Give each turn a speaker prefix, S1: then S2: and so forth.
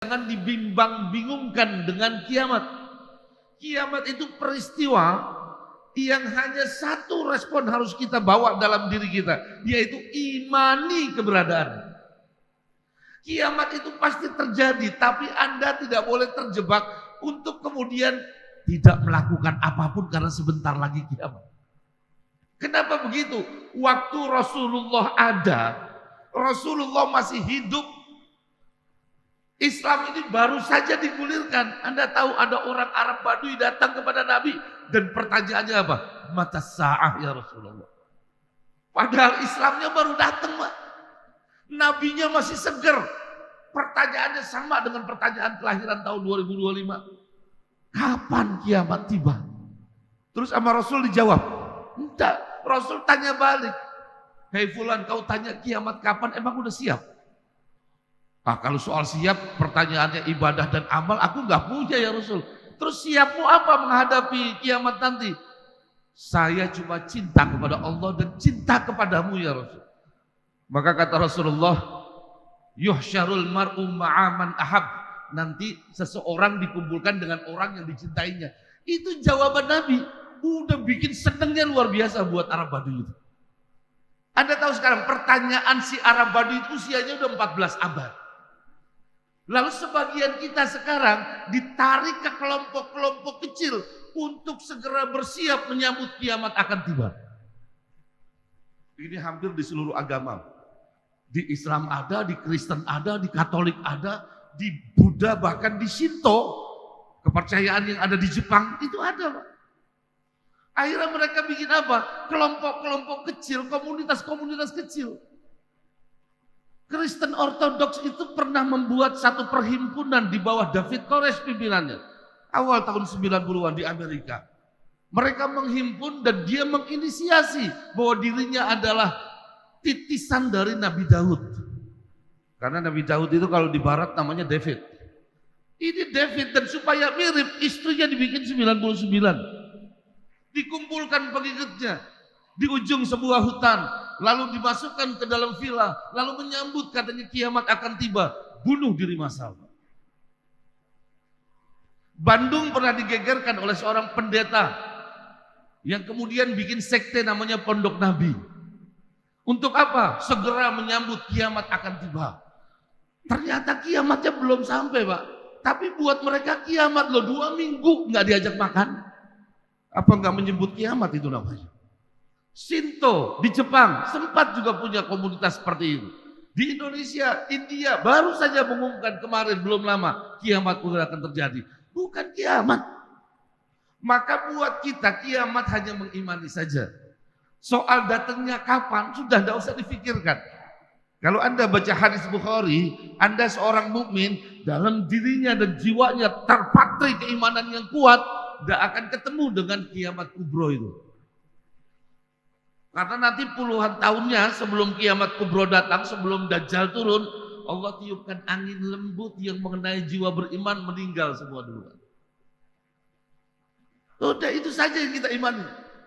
S1: Jangan dibimbang-bingungkan dengan kiamat. Kiamat itu peristiwa yang hanya satu respon harus kita bawa dalam diri kita, yaitu imani keberadaan. Kiamat itu pasti terjadi, tapi Anda tidak boleh terjebak untuk kemudian tidak melakukan apapun karena sebentar lagi kiamat. Kenapa begitu? Waktu Rasulullah ada, Rasulullah masih hidup, Islam ini baru saja digulirkan. Anda tahu ada orang Arab Badui datang kepada Nabi dan pertanyaannya apa? Mata sa'ah ya Rasulullah. Padahal Islamnya baru datang, Pak. Nabinya masih seger. Pertanyaannya sama dengan pertanyaan kelahiran tahun 2025. Kapan kiamat tiba? Terus sama Rasul dijawab, enggak. Rasul tanya balik, hei fulan, kau tanya kiamat kapan, emang udah siap? Kalau soal siap, pertanyaannya ibadah dan amal, aku nggak punya ya Rasul. Terus siapmu apa menghadapi kiamat nanti? Saya cuma cinta kepada Allah dan cinta kepadamu ya Rasul. Maka kata Rasulullah, yuhsyarul mar'u ma'aman ahab. Nanti seseorang dikumpulkan dengan orang yang dicintainya. Itu jawaban Nabi. Udah bikin senengnya luar biasa buat Arab Badui itu. Anda tahu sekarang pertanyaan si Arab Badui itu usianya udah 14 abad. Lalu sebagian kita sekarang ditarik ke kelompok-kelompok kecil untuk segera bersiap menyambut kiamat akan tiba. Ini hampir di seluruh agama. Di Islam ada, di Kristen ada, di Katolik ada, di Buddha, bahkan di Shinto, kepercayaan yang ada di Jepang itu ada, Pak. Akhirnya mereka bikin apa? Kelompok-kelompok kecil, komunitas-komunitas kecil. Kristen Ortodoks itu pernah membuat satu perhimpunan di bawah David Koresh pimpinannya. Awal tahun 90-an di Amerika. Mereka menghimpun dan dia menginisiasi bahwa dirinya adalah titisan dari Nabi Daud. Karena Nabi Daud itu kalau di barat namanya David. Ini David, dan supaya mirip istrinya dibikin 99. Dikumpulkan pengikutnya di ujung sebuah hutan, lalu dimasukkan ke dalam villa, lalu menyambut katanya kiamat akan tiba, bunuh diri massal. Bandung pernah digegerkan oleh seorang pendeta yang kemudian bikin sekte namanya Pondok Nabi. Untuk apa? Segera menyambut kiamat akan tiba. Ternyata kiamatnya belum sampai, Pak. Tapi buat mereka kiamat loh, 2 minggu nggak diajak makan. Apa nggak menyebut kiamat itu namanya? Shinto di Jepang sempat juga punya komunitas seperti itu. Di Indonesia, India baru saja mengumumkan kemarin belum lama kiamat akan terjadi. Bukan kiamat. Maka buat kita kiamat hanya mengimani saja. Soal datangnya kapan sudah tidak usah difikirkan. Kalau Anda baca hadis Bukhari, Anda seorang mukmin dalam dirinya dan jiwanya terpatri keimanan yang kuat, tidak akan ketemu dengan kiamat kubro itu. Karena nanti puluhan tahunnya sebelum kiamat kubro datang, sebelum Dajjal turun, Allah tiupkan angin lembut yang mengenai jiwa beriman meninggal semua duluan. Udah itu saja yang kita imani.